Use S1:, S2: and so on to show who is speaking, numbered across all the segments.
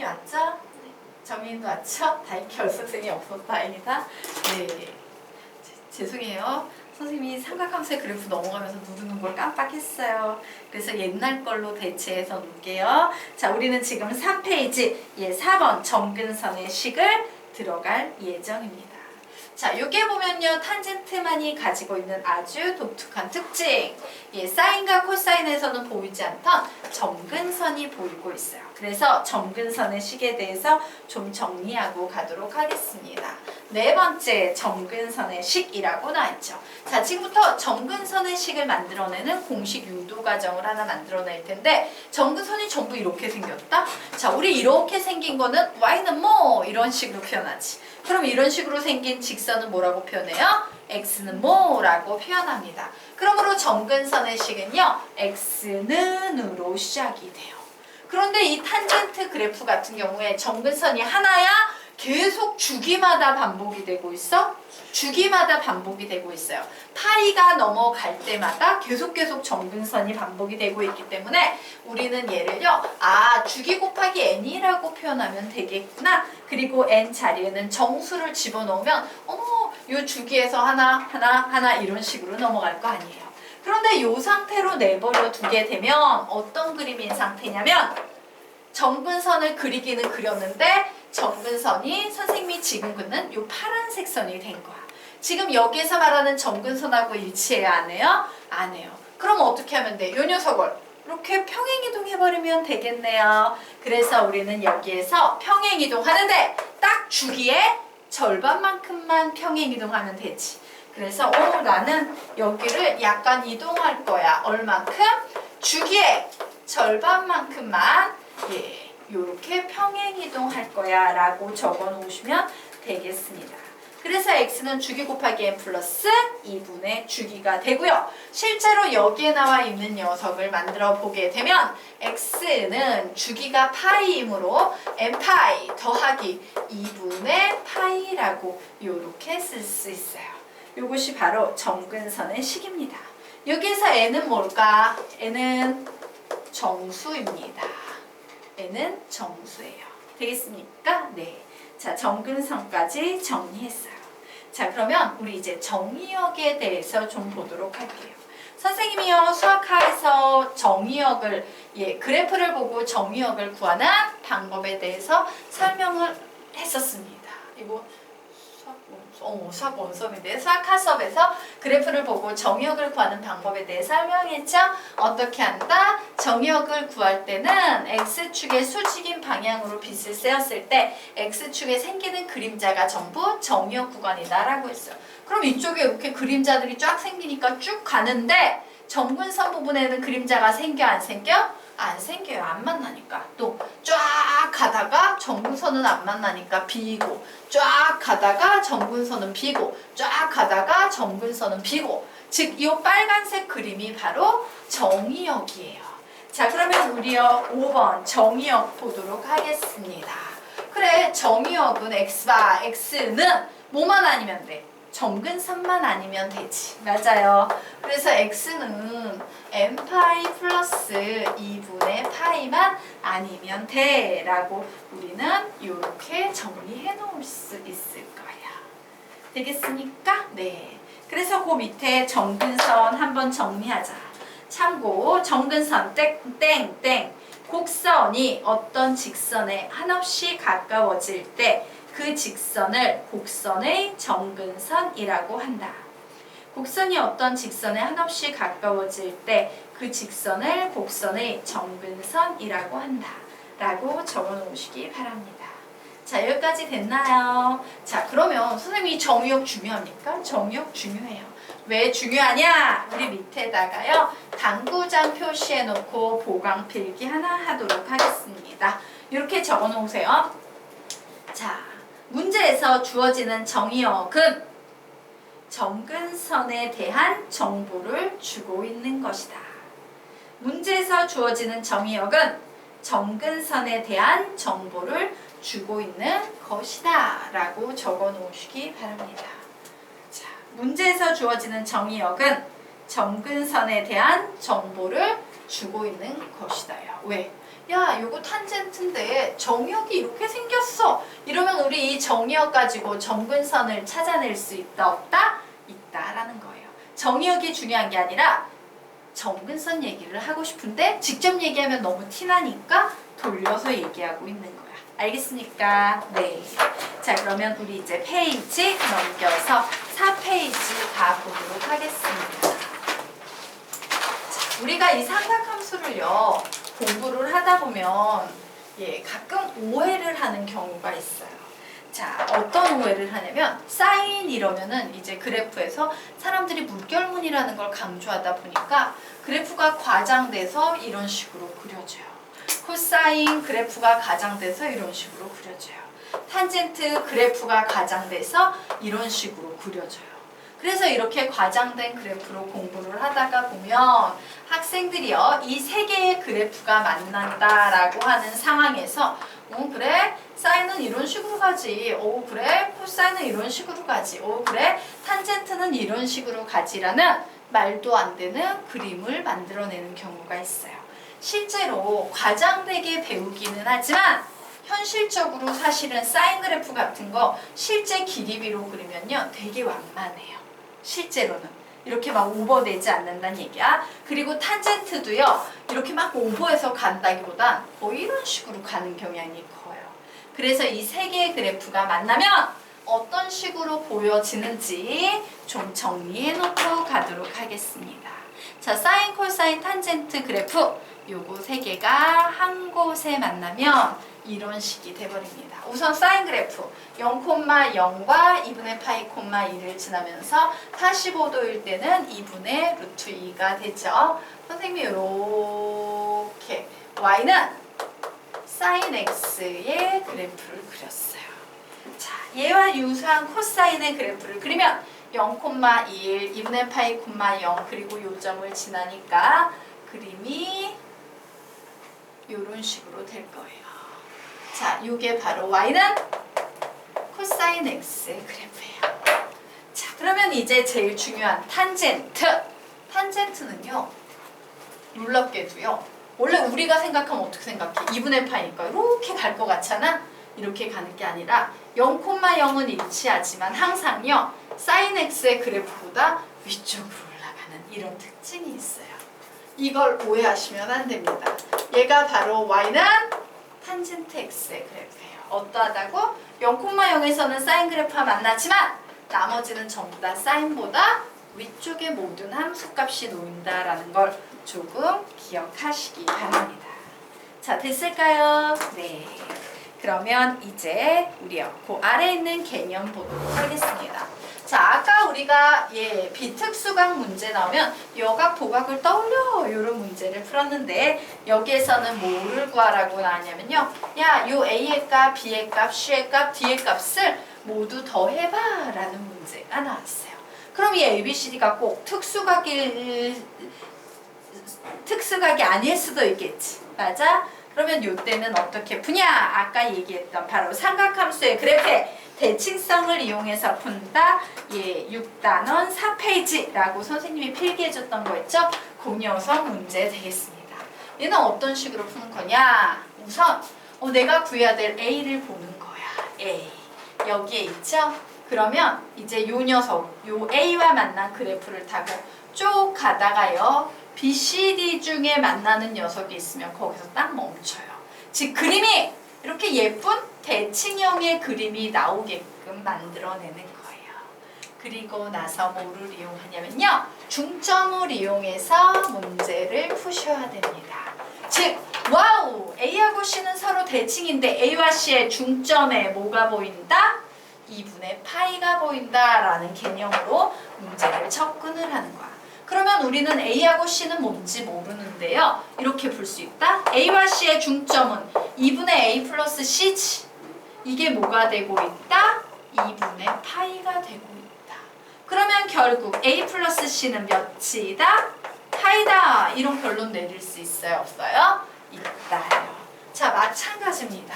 S1: 정은이 왔죠? 네. 정인도 왔죠? 다행히 선생님이 없어서 다행이다. 네. 죄송해요. 선생님이 삼각함수의 그래프 넘어가면서 누르는 걸 깜빡했어요. 그래서 옛날 걸로 대체해서 놓을게요. 자, 우리는 지금 3페이지 4번 정근선의 식을 들어갈 예정입니다. 자, 여기에 보면요. 탄젠트만이 가지고 있는 아주 독특한 특징. 사인과 코사인에서는 보이지 않던 정근선이 보이고 있어요. 그래서 정근선의 식에 대해서 좀 정리하고 가도록 하겠습니다. 네 번째 정근선의 식이라고 나와있죠. 자, 지금부터 정근선의 식을 만들어내는 공식 유도 과정을 하나 만들어낼 텐데 정근선이 전부 이렇게 생겼다? 자, 우리 이렇게 생긴 거는 y는 뭐 이런 식으로 표현하지. 그럼 이런 식으로 생긴 직선은 뭐라고 표현해요? x는 뭐라고 표현합니다. 그러므로 정근선의 식은요. x는으로 시작이 돼요. 그런데 이 탄젠트 그래프 같은 경우에 정근선이 하나야? 계속 주기마다 반복이 되고 있어? 주기마다 반복이 되고 있어요. 파이가 넘어갈 때마다 계속 정근선이 반복이 되고 있기 때문에 우리는 얘를요. 주기 곱하기 n이라고 표현하면 되겠구나. 그리고 n 자리에는 정수를 집어넣으면 요 주기에서 하나 이런 식으로 넘어갈 거 아니에요. 그런데 이 상태로 내버려 두게 되면 어떤 그림인 상태냐면 정근선을 그리기는 그렸는데 정근선이 선생님이 지금 긋는 요 파란색 선이 된 거야. 지금 여기에서 말하는 정근선하고 일치해야 안 해요? 안 해요. 그럼 어떻게 하면 돼? 요 녀석을 이렇게 평행이동해버리면 되겠네요. 그래서 우리는 여기에서 평행이동하는데 딱 주기의 절반만큼만 평행이동하면 되지. 그래서 나는 여기를 약간 이동할 거야. 얼만큼? 주기의 절반만큼만 요렇게 평행이동할 거야 라고 적어 놓으시면 되겠습니다. 그래서 x는 주기 곱하기 n 플러스 2분의 주기가 되고요. 실제로 여기에 나와 있는 녀석을 만들어 보게 되면 x는 주기가 파이이므로 n파이 더하기 2분의 파이라고 요렇게 쓸 수 있어요. 요것이 바로 정근선의 식입니다. 여기에서 n은 뭘까? n은 정수입니다. n은 정수예요. 되겠습니까? 네. 자, 정근선까지 정리했어요. 자, 그러면 우리 이제 정의역에 대해서 좀 보도록 할게요. 선생님이요, 수학하에서 정의역을, 그래프를 보고 정의역을 구하는 방법에 대해서 설명을 했었습니다. 이거 수학 원수업인데 수학하 수업에서 그래프를 보고 정의역을 구하는 방법에 대해 설명했죠? 어떻게 한다? 정의역을 구할 때는 x축의 수직인 방향으로 빗을 세웠을 때 x축에 생기는 그림자가 전부 정의역 구간이다 라고 했어요. 그럼 이쪽에 이렇게 그림자들이 쫙 생기니까 쭉 가는데 정근선 부분에는 그림자가 생겨 안 생겨? 안 생겨요. 안 만나니까. 또 쫙 가다가 정근선은 안 만나니까 비고, 쫙 가다가 정근선은 비고, 쫙 가다가 정근선은 비고. 즉, 이 빨간색 그림이 바로 정의역이에요. 자, 그러면 우리요 5번 정의역 보도록 하겠습니다. 그래, 정의역은 x는 뭐만 아니면 돼? 정근선만 아니면 되지. 맞아요. 그래서 x는 n파이 플러스 2분의 파이만 아니면 돼 라고 우리는 이렇게 정리해 놓을 수 있을 거야. 되겠습니까? 네. 그래서 그 밑에 정근선 한번 정리하자. 참고 정근선 땡땡땡 곡선이 어떤 직선에 한없이 가까워질 때 그 직선을 곡선의 정근선이라고 한다. 곡선이 어떤 직선에 한없이 가까워질 때 그 직선을 곡선의 정근선이라고 한다. 라고 적어 놓으시기 바랍니다. 자, 여기까지 됐나요? 자, 그러면 선생님이 정의역 중요합니까? 정의역 중요해요. 왜 중요하냐? 우리 밑에다가요. 당구장 표시해 놓고 보강 필기 하나 하도록 하겠습니다. 이렇게 적어 놓으세요. 자, 문제에서 주어지는 정의역은 정근선에 대한 정보를 주고 있는 것이다. 문제에서 주어지는 정의역은 정근선에 대한 정보를 주고 있는 것이다 라고 적어 놓으시기 바랍니다. 자, 문제에서 주어지는 정의역은 정근선에 대한 정보를 주고 있는 것이다요. 왜? 야, 요거 탄젠트인데 정역이 이렇게 생겼어. 이러면 우리 이 정역 가지고 점근선을 찾아낼 수 있다, 없다? 있다라는 거예요. 정역이 중요한 게 아니라 점근선 얘기를 하고 싶은데 직접 얘기하면 너무 티나니까 돌려서 얘기하고 있는 거야. 알겠습니까? 네. 자, 그러면 우리 이제 페이지 넘겨서 4페이지 가보도록 하겠습니다. 자, 우리가 이 삼각함수를요, 공부를 하다 보면 가끔 오해를 하는 경우가 있어요. 자, 어떤 오해를 하냐면 사인 이러면은 이제 그래프에서 사람들이 물결문이라는 걸 강조하다 보니까 그래프가 과장돼서 이런 식으로 그려져요. 코사인 그래프가 가장돼서 이런 식으로 그려져요. 탄젠트 그래프가 가장돼서 이런 식으로 그려져요. 그래서 이렇게 과장된 그래프로 공부를 하다가 보면 학생들이요, 이 세 개의 그래프가 만난다라고 하는 상황에서 그래, 사인은 이런 식으로 가지. 그래, 코사인은 이런 식으로 가지. 그래, 탄젠트는 이런 식으로 가지라는 말도 안 되는 그림을 만들어내는 경우가 있어요. 실제로 과장되게 배우기는 하지만 현실적으로 사실은 사인 그래프 같은 거 실제 길이비로 그리면요, 되게 완만해요. 실제로는 이렇게 막 오버되지 않는다는 얘기야. 그리고 탄젠트도요, 이렇게 막 오버해서 간다기보단 거의 이런 식으로 가는 경향이 커요. 그래서 이 세 개의 그래프가 만나면 어떤 식으로 보여지는지 좀 정리해 놓고 가도록 하겠습니다. 자, 사인, 코사인, 탄젠트 그래프 요거 세 개가 한 곳에 만나면 이런 식이 돼버립니다. 우선 사인 그래프 0,0과 2분의 파이, 2를 지나면서 45도일 때는 2분의 루트 2가 되죠. 선생님이 이렇게 y는 사인 x의 그래프를 그렸어요. 자, 얘와 유사한 코사인의 그래프를 그리면 0,1, 2분의 파이, 0 그리고 요점을 지나니까 그림이 이런 식으로 될 거예요. 자, 이게 바로 y는 코사인 x의 그래프예요. 자, 그러면 이제 제일 중요한 탄젠트. 탄젠트는요, 놀랍게도요, 원래 우리가 생각하면 어떻게 생각해? 2분의 파이니까 이렇게 갈 것 같잖아? 이렇게 가는 게 아니라 0,0은 일치하지만 항상요, 사인 x의 그래프보다 위쪽으로 올라가는 이런 특징이 있어요. 이걸 오해하시면 안 됩니다. 얘가 바로 y는 탄젠트 x의 그래프예요. 어떠하다고? 0,0에서는 사인 그래프와 만나지만 나머지는 전부 다 사인보다 위쪽에 모든 함수값이 놓인다라는 걸 조금 기억하시기 바랍니다. 자, 됐을까요? 네. 그러면 이제 우리요, 그 아래에 있는 개념 보도록 하겠습니다. 자, 아까 우리가 비특수각 문제 나오면 여각, 도각을 떠올려 이런 문제를 풀었는데 여기에서는 뭐를 구하라고 나왔냐면요, 야, 요 A의 값, B의 값, C의 값, D의 값을 모두 더해봐 라는 문제가 나왔어요. 그럼 이 ABCD가 꼭 특수각이 아닐 수도 있겠지. 맞아? 그러면 이때는 어떻게 푸냐? 아까 얘기했던 바로 삼각함수의 그래프의 대칭성을 이용해서 푼다. 6단원 4페이지라고 선생님이 필기해줬던 거 있죠? 그 녀석 문제 되겠습니다. 얘는 어떤 식으로 푸는 거냐? 우선 내가 구해야 될 A를 보는 거야. A. 여기에 있죠? 그러면 이제 요 녀석, 요 A와 만난 그래프를 타고 쭉 가다가요, B, C, D 중에 만나는 녀석이 있으면 거기서 딱 멈춰요. 즉 그림이 이렇게 예쁜 대칭형의 그림이 나오게끔 만들어내는 거예요. 그리고 나서 뭐를 이용하냐면요, 중점을 이용해서 문제를 푸셔야 됩니다. 즉 와우! A하고 C는 서로 대칭인데 A와 C의 중점에 뭐가 보인다? 2분의 파이가 보인다라는 개념으로 문제를 접근을 하는 거야. 그러면 우리는 A하고 C는 뭔지 모르는데요, 이렇게 볼 수 있다. A와 C의 중점은 2분의 A 플러스 C지. 이게 뭐가 되고 있다? 2분의 파이가 되고 있다. 그러면 결국 A 플러스 C는 몇이다? 파이다. 이런 결론 내릴 수 있어요? 없어요? 있다요. 자, 마찬가지입니다.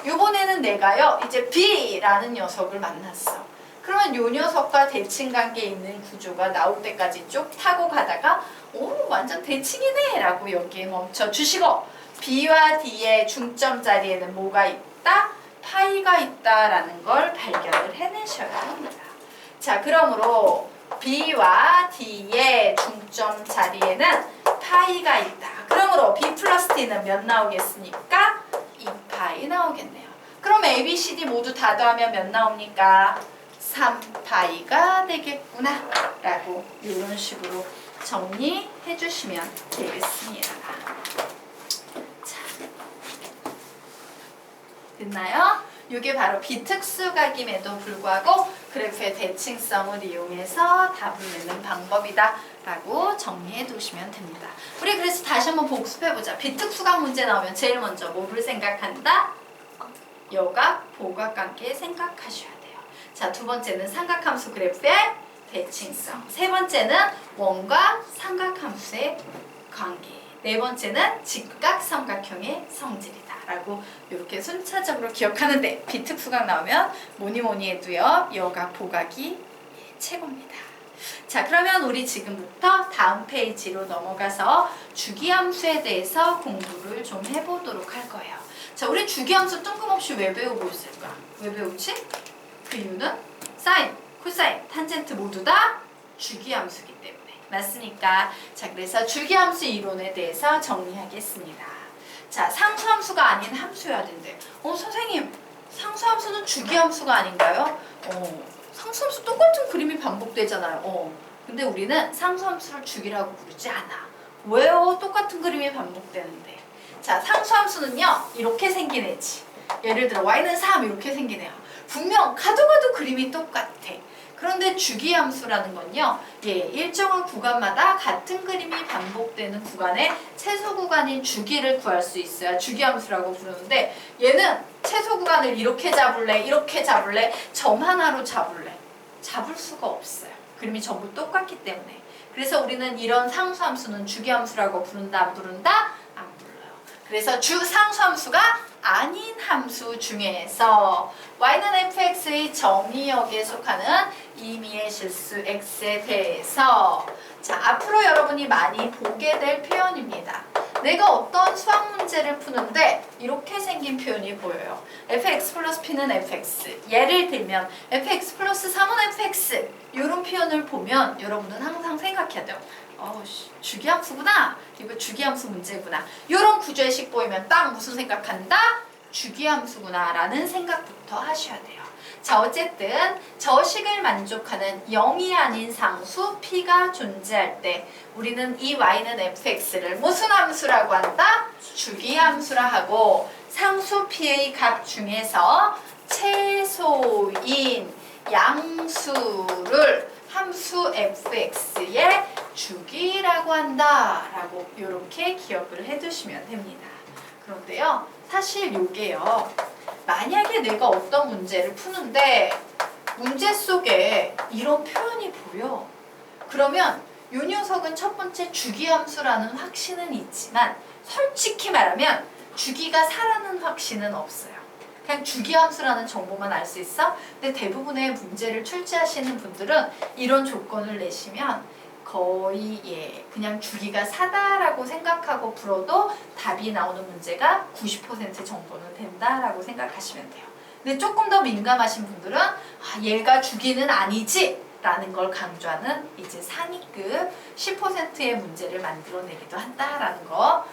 S1: 요번에는 내가요, 이제 B라는 녀석을 만났어. 그러면 요 녀석과 대칭관계에 있는 구조가 나올 때까지 쭉 타고 가다가 오, 완전 대칭이네 라고 여기에 멈춰 주시고, B와 D의 중점 자리에는 뭐가 있다? 파이가 있다라는 걸 발견을 해내셔야 합니다. 자, 그러므로 B와 D의 중점 자리에는 파이가 있다. 그러므로 B 플러스 D는 몇 나오겠습니까? 2파이 나오겠네요. 그럼 A, B, C, D 모두 다 더하면 몇 나옵니까? 3파이가 되겠구나 라고 이런 식으로 정리해 주시면 되겠습니다. 자, 됐나요? 이게 바로 비특수각임에도 불구하고 그래프의 대칭성을 이용해서 답을 내는 방법이다 라고 정리해 두시면 됩니다. 우리 그래서 다시 한번 복습해보자. 비특수각 문제 나오면 제일 먼저 뭐를 생각한다? 여각, 보각 관계 생각하셔야 돼요. 자, 두 번째는 삼각함수 그래프의 대칭성. 세 번째는 원과 삼각함수의 관계. 네 번째는 직각삼각형의 성질이다 라고 이렇게 순차적으로 기억하는데 비특수각 나오면 뭐니 해도요 여각, 보각이 최고입니다. 자, 그러면 우리 지금부터 다음 페이지로 넘어가서 주기함수에 대해서 공부를 좀 해보도록 할 거예요. 자, 우리 주기함수 뜬금없이 왜 배우고 있을까? 왜 배우지? 그 이유는 사인, 코사인, 탄젠트 모두 다 주기함수이기 때문에. 맞습니까? 자, 그래서 주기함수 이론에 대해서 정리하겠습니다. 자, 상수함수가 아닌 함수여야 된대. 선생님, 상수함수는 주기함수가 아닌가요? 상수함수 똑같은 그림이 반복되잖아요. 근데 우리는 상수함수를 주기라고 부르지 않아. 왜요? 똑같은 그림이 반복되는데. 자, 상수함수는요, 이렇게 생긴 애지. 예를 들어 y는 3 이렇게 생긴 애야. 분명 가도 그림이 똑같아. 그런데 주기함수라는 건요, 일정한 구간마다 같은 그림이 반복되는 구간의 최소 구간인 주기를 구할 수 있어야 주기함수라고 부르는데, 얘는 최소 구간을 이렇게 잡을래, 점 하나로 잡을래. 잡을 수가 없어요. 그림이 전부 똑같기 때문에. 그래서 우리는 이런 상수함수는 주기함수라고 부른다, 안 부른다? 안 불러요. 그래서 상수함수가 아닌 함수 중에서 y는 fx의 정의역에 속하는 임의의 실수 x에 대해서 자, 앞으로 여러분이 많이 보게 될 표현입니다. 내가 어떤 수학 문제를 푸는데 이렇게 생긴 표현이 보여요. fx 플러스 p는 fx. 예를 들면 fx 플러스 3은 fx. 이런 표현을 보면 여러분은 항상 생각해야 돼요. 주기함수구나. 이거 주기함수 문제구나. 이런 구조의식 보이면 딱 무슨 생각한다? 주기함수구나 라는 생각부터 하셔야 돼요. 자, 어쨌든 저 식을 만족하는 0이 아닌 상수 p가 존재할 때 우리는 이 y는 fx를 무슨 함수라고 한다? 주기함수라 하고, 상수 p의 값 중에서 최소인 양수를 함수 fx의 주기라고 한다 라고 이렇게 기억을 해두시면 됩니다. 그런데요, 사실 요게요, 만약에 내가 어떤 문제를 푸는데 문제 속에 이런 표현이 보여. 그러면 이 녀석은 첫 번째 주기함수라는 확신은 있지만 솔직히 말하면 주기가 4라는 확신은 없어요. 그냥 주기함수라는 정보만 알 수 있어? 근데 대부분의 문제를 출제하시는 분들은 이런 조건을 내시면 거의 그냥 주기가 4다라고 생각하고 풀어도 답이 나오는 문제가 90% 정도는 된다라고 생각하시면 돼요. 근데 조금 더 민감하신 분들은 얘가 주기는 아니지 라는 걸 강조하는 이제 상위급 10%의 문제를 만들어내기도 한다라는 거.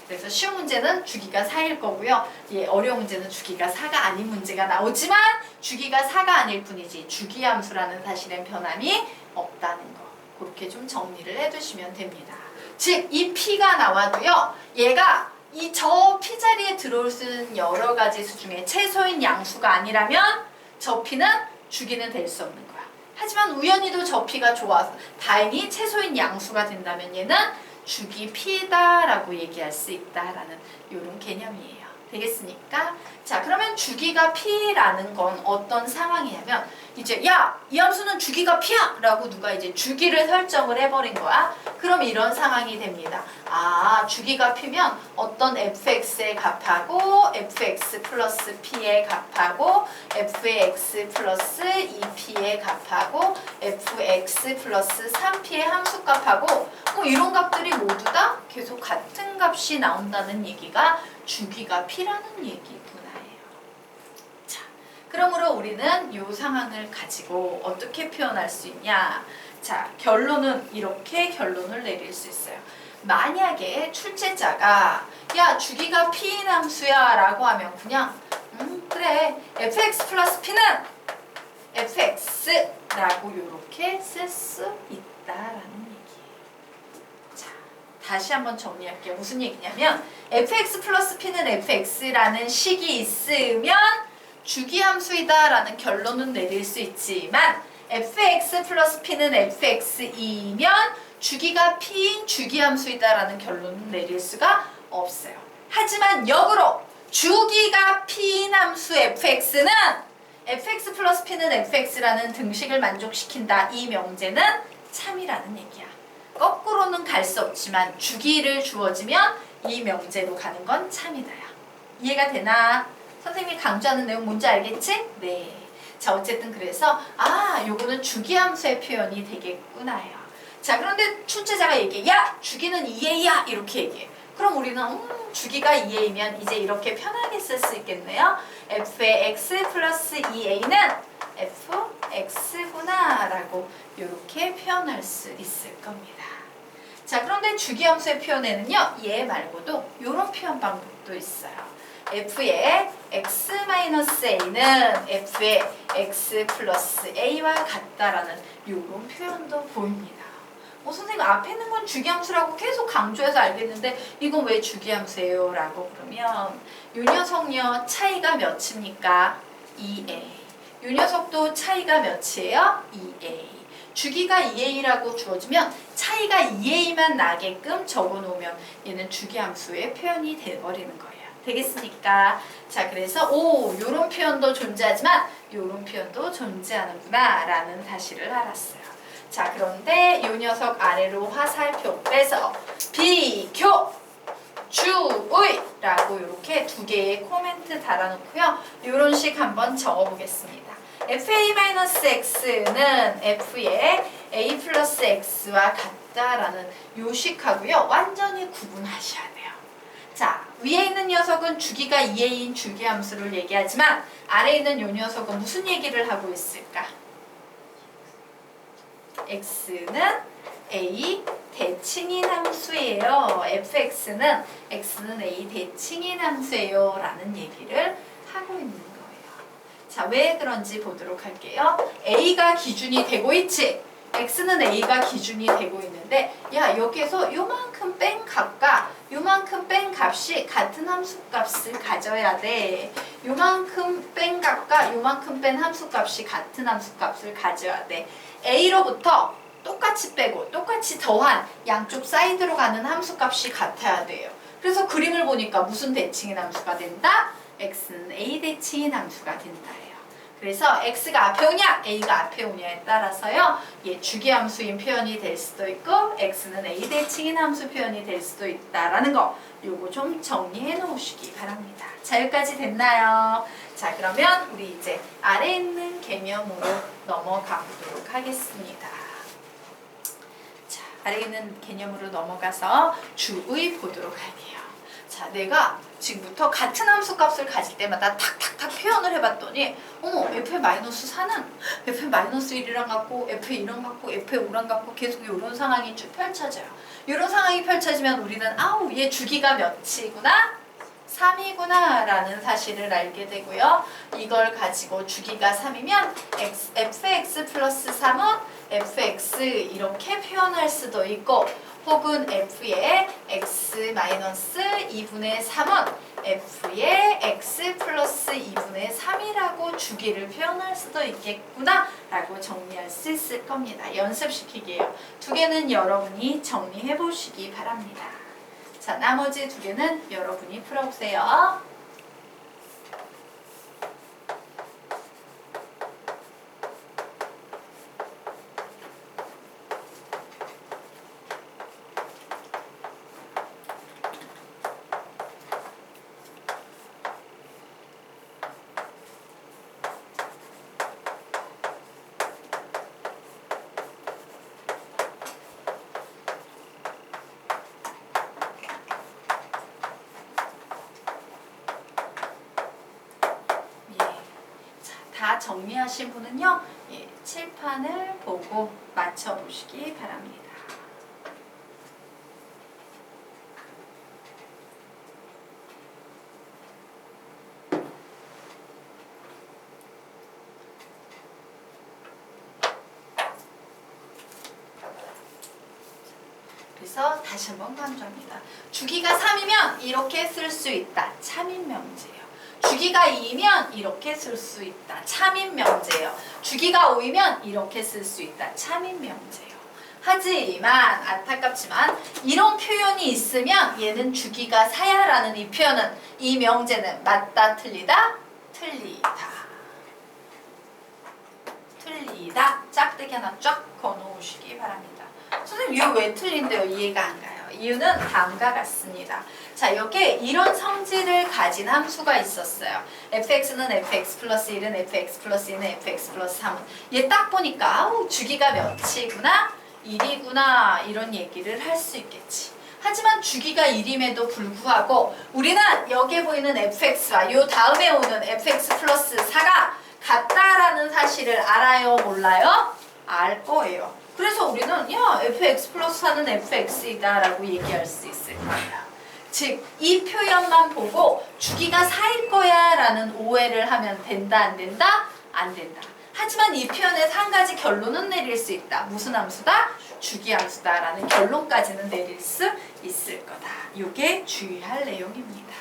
S1: 그래서 쉬운 문제는 주기가 4일 거고요. 어려운 문제는 주기가 4가 아닌 문제가 나오지만 주기가 4가 아닐 뿐이지 주기함수라는 사실엔 변함이 없다는 거. 그렇게 좀 정리를 해두시면 됩니다. 즉, 이 P가 나와도요, 얘가 저 P 자리에 들어올 수 있는 여러 가지 수 중에 최소인 양수가 아니라면 저 P는 주기는 될 수 없는 거야. 하지만 우연히도 저 P가 좋아서 다행히 최소인 양수가 된다면 얘는 주기 P다라고 얘기할 수 있다라는 이런 개념이에요. 되겠습니까? 자, 그러면 주기가 P라는 건 어떤 상황이냐면 이제 야, 이 함수는 주기가 p야! 라고 누가 이제 주기를 설정을 해버린 거야. 그럼 이런 상황이 됩니다. 아, 주기가 p면 어떤 fx의 값하고 fx 플러스 p의 값하고 f의 x 플러스 2p의 값하고 fx 플러스 3p의 함수값하고 뭐 이런 값들이 모두 다 계속 같은 값이 나온다는 얘기가 주기가 p라는 얘기구나. 그러므로 우리는 이 상황을 가지고 어떻게 표현할 수 있냐? 자, 결론은 이렇게 결론을 내릴 수 있어요. 만약에 출제자가 야, 주기가 p인 함수야 라고 하면 그냥 그래, fx 플러스 p는 fx라고 이렇게 쓸 수 있다라는 얘기예요. 자, 다시 한번 정리할게요. 무슨 얘기냐면 fx 플러스 p는 fx라는 식이 있으면 주기함수이다 라는 결론은 내릴 수 있지만 fx 플러스 p는 fx이면 주기가 p인 주기함수이다 라는 결론은 내릴 수가 없어요. 하지만 역으로 주기가 p인 함수 fx는 fx 플러스 p는 fx라는 등식을 만족시킨다. 이 명제는 참이라는 얘기야. 거꾸로는 갈 수 없지만 주기를 주어지면 이 명제로 가는 건 참이다야. 이해가 되나? 선생님이 강조하는 내용 뭔지 알겠지? 네. 자, 어쨌든 그래서 요거는 주기함수의 표현이 되겠구나요. 자, 그런데 출제자가 얘기해. 야, 주기는 2a야 이렇게 얘기해. 그럼 우리는 주기가 2a면 이제 이렇게 편하게 쓸 수 있겠네요. f의 x 플러스 2a는 fx구나 라고 이렇게 표현할 수 있을 겁니다. 자, 그런데 주기함수의 표현에는요, 얘 말고도 이런 표현 방법도 있어요. f의 x-a는 f의 x 플러스 a와 같다라는 이런 표현도 보입니다. 선생님 앞에 있는 건 주기함수라고 계속 강조해서 알겠는데 이건 왜 주기함수예요? 라고 그러면 이 녀석요 차이가 몇입니까? 2a. 이 녀석도 차이가 몇이에요? 2a. 주기가 2a라고 주어지면 차이가 2a만 나게끔 적어놓으면 얘는 주기함수의 표현이 돼버리는 거예요. 되겠습니까? 자, 그래서 요런 표현도 존재하지만 요런 표현도 존재하는구나 라는 사실을 알았어요. 자, 그런데 요 녀석 아래로 화살표 빼서 비교 주의 라고 이렇게 두 개의 코멘트 달아놓고요. 요런 식 한번 적어보겠습니다. fa-x는 f의 a 플러스 x와 같다라는 요 식하고요. 완전히 구분하셔야 돼요. 자, 위에 있는 녀석은 주기가 2a인 주기함수를 얘기하지만 아래에 있는 요 녀석은 무슨 얘기를 하고 있을까? x는 a 대칭인 함수예요. fx는 x는 a 대칭인 함수예요. 라는 얘기를 하고 있는 거예요. 자, 왜 그런지 보도록 할게요. a가 기준이 되고 있지? x는 a가 기준이 되고 있는데 야, 여기에서 요만큼 뺀 값과 요만큼 뺀 값이 같은 함수값을 가져야 돼. 요만큼 뺀 값과 요만큼 뺀 함수값이 같은 함수값을 가져야 돼. a로부터 똑같이 빼고 똑같이 더한 양쪽 사이드로 가는 함수값이 같아야 돼요. 그래서 그림을 보니까 무슨 대칭인 함수가 된다? x는 a 대칭인 함수가 된다예요. 그래서 x가 앞에 오냐, a가 앞에 오냐에 따라서요, 얘 주기함수인 표현이 될 수도 있고 x는 a 대칭인 함수 표현이 될 수도 있다라는 거, 요거 좀 정리해 놓으시기 바랍니다. 자, 여기까지 됐나요? 자, 그러면 우리 이제 아래에 있는 개념으로 넘어가 보도록 하겠습니다. 자, 아래에 있는 개념으로 넘어가서 주의 보도록 할게요. 자, 내가 지금부터 같은 함수값을 가질 때마다 탁탁탁 표현을 해봤더니 f-4는 f-1이랑 같고 f1이랑 같고 f5랑 같고 계속 이런 상황이 쭉 펼쳐져요. 이런 상황이 펼쳐지면 우리는 얘 주기가 몇이구나? 3이구나 라는 사실을 알게 되고요. 이걸 가지고 주기가 3이면 fx 플러스 3은 fx 이렇게 표현할 수도 있고 혹은 f의 x 마이너스 2분의 3은 f의 x 플러스 2분의 3이라고 주기를 표현할 수도 있겠구나 라고 정리할 수 있을 겁니다. 연습시키기예요. 두 개는 여러분이 정리해 보시기 바랍니다. 자, 나머지 두 개는 여러분이 풀어보세요. 다 정리하신 분은요, 예, 칠판을 보고 맞춰보시기 바랍니다. 그래서 다시 한번 강조합니다. 주기가 3이면 이렇게 쓸 수 있다. 참인 명제예요. 주기가 2면 이렇게 쓸 수 있다. 참인 명제예요. 주기가 5이면 이렇게 쓸 수 있다. 참인 명제예요. 하지만 안타깝지만 이런 표현이 있으면 얘는 주기가 4야라는 이 표현은, 이 명제는 맞다 틀리다? 틀리다. 틀리다. 짝대기 하나 쫙 거놓으시기 바랍니다. 선생님 이거 왜 틀린데요? 이해가 안 가요. 이유는 다음과 같습니다. 자, 여기에 이런 성질을 가진 함수가 있었어요. fx는 fx 플러스 1은 fx 플러스 2는 fx 플러스 3은, 얘 딱 보니까 아우 주기가 몇이구나? 1이구나 이런 얘기를 할 수 있겠지. 하지만 주기가 1임에도 불구하고 우리는 여기에 보이는 fx와 요 다음에 오는 fx 플러스 4가 같다라는 사실을 알아요? 몰라요? 알 거예요. 그래서 우리는 야 fx 플러스 4는 fx이다 라고 얘기할 수 있을 거예요. 즉 이 표현만 보고 주기가 4일 거야 라는 오해를 하면 된다 안 된다? 안 된다. 하지만 이 표현에서 한 가지 결론은 내릴 수 있다. 무슨 함수다? 주기 함수다 라는 결론까지는 내릴 수 있을 거다. 이게 주의할 내용입니다.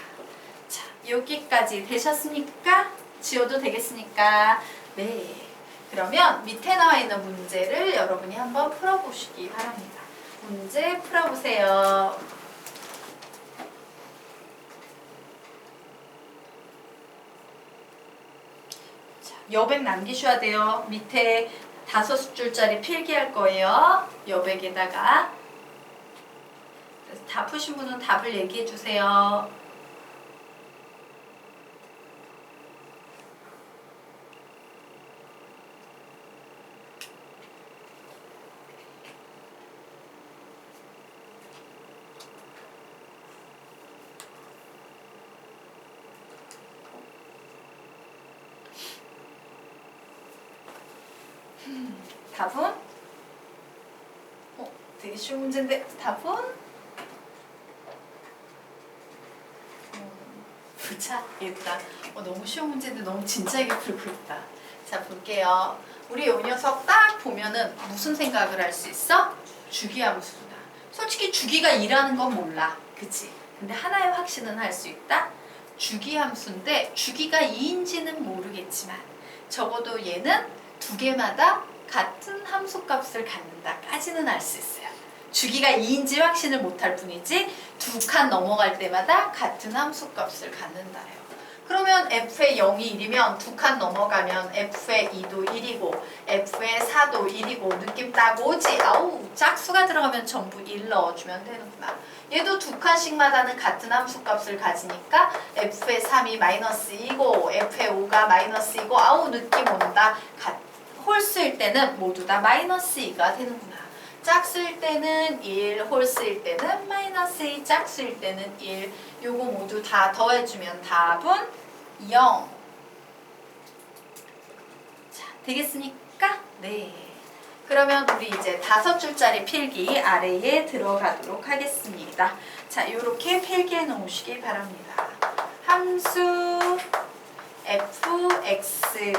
S1: 자, 여기까지 되셨습니까? 지워도 되겠습니까? 네. 그러면 밑에 나와 있는 문제를 여러분이 한번 풀어보시기 바랍니다. 문제 풀어보세요. 자, 여백 남기셔야 돼요. 밑에 5줄짜리 필기할 거예요. 여백에다가. 그래서 다 푸신 분은 답을 얘기해 주세요. 답은? 되게 쉬운 문제인데 답은? 보자 얘들아, 너무 쉬운 문제인데 너무 진지하게 풀고 있다. 자 볼게요. 우리 이 녀석 딱 보면은 무슨 생각을 할 수 있어? 주기함수다. 솔직히 주기가 2라는 건 몰라, 그치? 근데 하나의 확신은 할 수 있다. 주기함수인데 주기가 2인지는 모르겠지만 적어도 얘는 두 개마다 같은 함수값을 갖는다까지는 알 수 있어요. 주기가 2인지 확신을 못할 뿐이지 두 칸 넘어갈 때마다 같은 함수값을 갖는다요. 그러면 f의 0이 1이면 두 칸 넘어가면 f의 2도 1이고 f의 4도 1이고 느낌 딱 오지? 아우 짝수가 들어가면 전부 1 넣어주면 되는구나. 얘도 두 칸씩마다는 같은 함수값을 가지니까 f의 3이 마이너스 2고 f의 5가 마이너스 2고 아우 느낌 온다. 홀수일 때는 모두 다 마이너스 2가 되는구나. 짝수일 때는 1, 홀수일 때는 마이너스 2, 짝수일 때는 1. 요거 모두 다 더해주면 답은 0. 자, 되겠습니까? 네. 그러면 우리 이제 5줄짜리 필기 아래에 들어가도록 하겠습니다. 자, 요렇게 필기해 놓으시기 바랍니다. 함수 fx의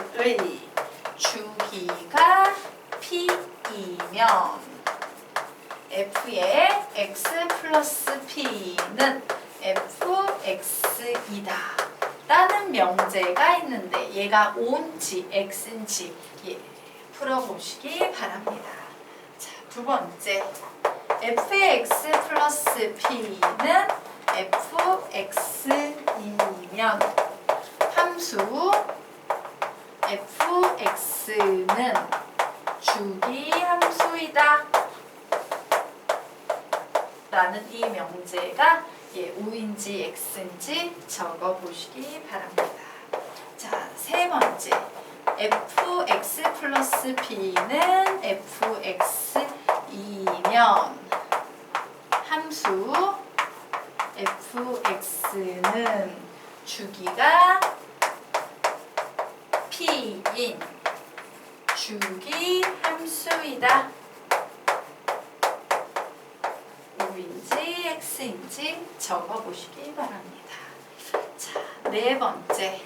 S1: 주기가 p이면 f의 x 플러스 p는 fx이다 라는 명제가 있는데 얘가 5인지 x인지 풀어보시기 바랍니다. 자, 두 번째 f의 x 플러스 p는 fx이면 함수 fx는 주기 함수이다 라는 이 명제가 5인지 x인지 적어보시기 바랍니다. 자, 세 번째 fx 플러스 p는 fx이면 함수 fx는 주기가 p P인 주기 함수이다. O인지 X인지 적어보시기 바랍니다. 자, 네 번째.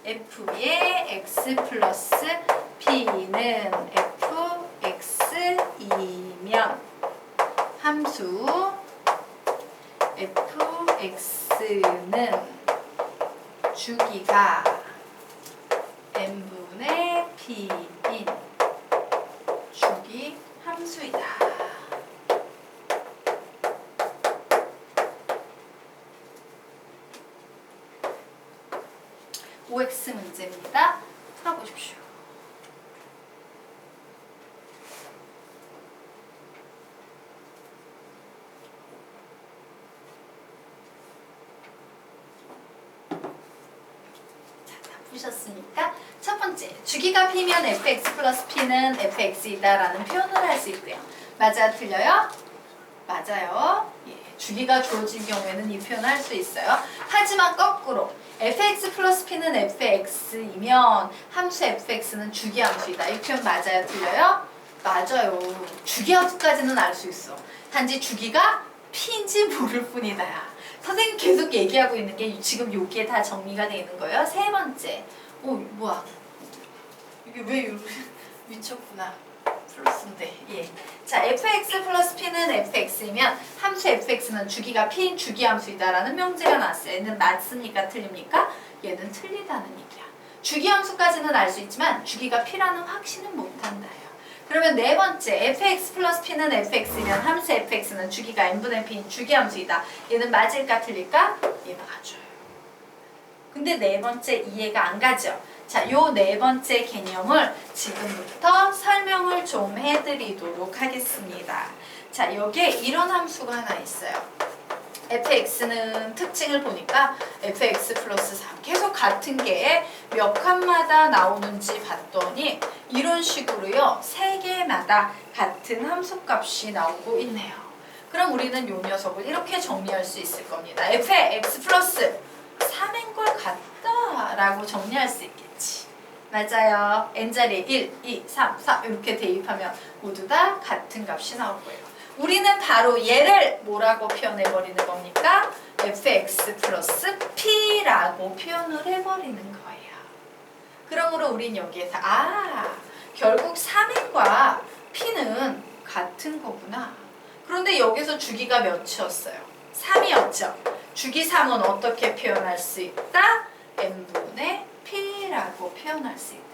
S1: F의 X 플러스 P는 fx이면 함수 fx는 주기가 n분의 p인 주기 함수이다. OX 문제입니다. 풀어보십시오. 보셨습니까? 첫 번째, 주기가 p면 fx 플러스 p는 fx이다라는 표현을 할 수 있고요. 맞아요? 틀려요? 맞아요. 예, 주기가 주어진 경우에는 이 표현을 할 수 있어요. 하지만 거꾸로 fx 플러스 p는 fx이면 함수 fx는 주기 함수이다. 이 표현 맞아요? 틀려요? 맞아요. 주기 함수까지는 알 수 있어. 단지 주기가 p인지 모를 뿐이다. 선생님 계속 얘기하고 있는 게 지금 여기에 다 정리가 되어 있는 거예요. 세 번째. 오, 뭐야. 이게 왜 이렇게 미쳤구나. 플러스인데. 예. 자, fx 플러스 p는 fx이면 함수 fx는 주기가 p인 주기함수이다라는 명제가 나왔어요. 얘는 맞습니까? 틀립니까? 얘는 틀리다는 얘기야. 주기함수까지는 알 수 있지만 주기가 p라는 확신은 못한다요. 그러면 네 번째, fx 플러스 p는 fx이면 함수 fx는 주기가 n분의 p인 주기함수이다. 얘는 맞을까 틀릴까? 얘 맞아요. 근데 네 번째 이해가 안 가죠? 자, 요 네 번째 개념을 지금부터 설명을 좀 해드리도록 하겠습니다. 자, 여기에 이런 함수가 하나 있어요. fx는 특징을 보니까 fx 플러스 3 계속 같은 게 몇 칸마다 나오는지 봤더니 이런 식으로요 3개마다 같은 함수값이 나오고 있네요. 그럼 우리는 요 녀석을 이렇게 정리할 수 있을 겁니다. f의 x 플러스 3인 걸 같다 라고 정리할 수 있겠지. 맞아요. n자리에 1, 2, 3, 4 이렇게 대입하면 모두 다 같은 값이 나올 거예요. 우리는 바로 얘를 뭐라고 표현해버리는 겁니까? fx 플러스 p라고 표현을 해버리는 거예요. 그러므로 우린 여기에서 결국 3인과 p는 같은 거구나. 그런데 여기서 주기가 몇이었어요? 3이었죠. 주기 3은 어떻게 표현할 수 있다? n분의 p라고 표현할 수 있다.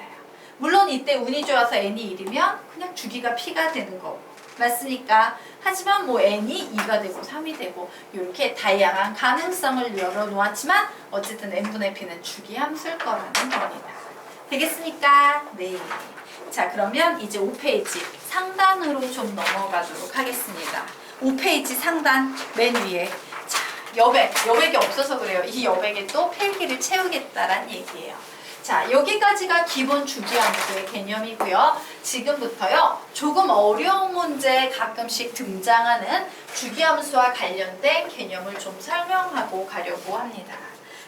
S1: 물론 이때 운이 좋아서 n이 1이면 그냥 주기가 p가 되는 거고. 맞습니까? 하지만 뭐 n이 2가 되고 3이 되고 이렇게 다양한 가능성을 열어놓았지만 어쨌든 n분의 p는 주기 함수일 거라는 겁니다. 되겠습니까? 네. 자, 그러면 이제 5페이지 상단으로 좀 넘어가도록 하겠습니다. 5페이지 상단 맨 위에 자, 여백이 없어서 그래요. 이 여백에 또 필기를 채우겠다란 얘기예요. 자, 여기까지가 기본 주기함수의 개념이고요. 지금부터요, 조금 어려운 문제에 가끔씩 등장하는 주기함수와 관련된 개념을 좀 설명하고 가려고 합니다.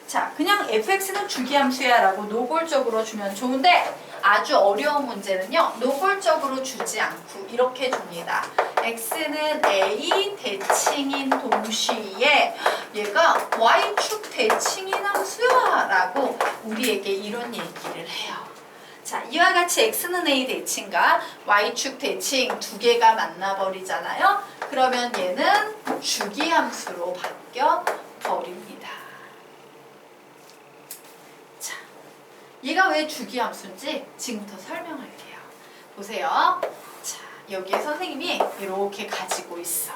S1: 자, 그냥 fx는 주기함수야 라고 노골적으로 주면 좋은데 아주 어려운 문제는요, 노골적으로 주지 않고 이렇게 줍니다. x는 a 대칭인 동시에 얘가 y축 대칭인 함수야 라고 우리에게 이런 얘기를 해요. 자, 이와 같이 x는 a 대칭과 y축 대칭 두 개가 만나버리잖아요. 그러면 얘는 주기함수로 바뀌어 버립니다. 자, 얘가 왜 주기함수인지 지금부터 설명할게요. 보세요. 자, 여기에 선생님이 이렇게 가지고 있어.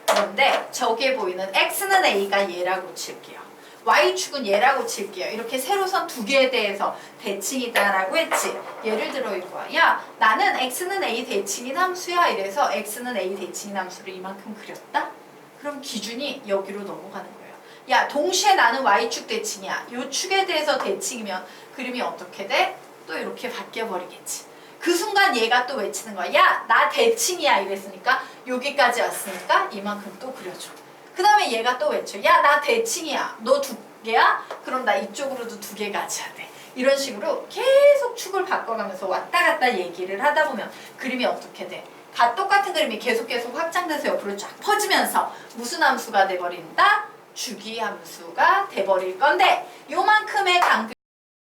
S1: 그런데 저기에 보이는 x는 a가 얘라고 칠게요. y축은 얘라고 칠게요. 이렇게 세로선 두 개에 대해서 대칭이다라고 했지. 예를 들어 이거야. 야, 나는 x는 a 대칭인 함수야. 이래서 x는 a 대칭인 함수를 이만큼 그렸다? 그럼 기준이 여기로 넘어가는 거예요. 야, 동시에 나는 y축 대칭이야. 이 축에 대해서 대칭이면 그림이 어떻게 돼? 또 이렇게 바뀌어버리겠지. 그 순간 얘가 또 외치는 거야. 야, 나 대칭이야. 이랬으니까 여기까지 왔으니까 이만큼 또 그려줘. 그 다음에 얘가 또 외쳐. 야, 나 대칭이야. 너 두 개야? 그럼 나 이쪽으로도 두 개 가져야 돼. 이런 식으로 계속 축을 바꿔가면서 왔다 갔다 얘기를 하다 보면 그림이 어떻게 돼? 똑같은 그림이 계속 확장돼서 옆으로 쫙 퍼지면서 무슨 함수가 돼버린다? 주기함수가 돼버릴 건데 요만큼의 간격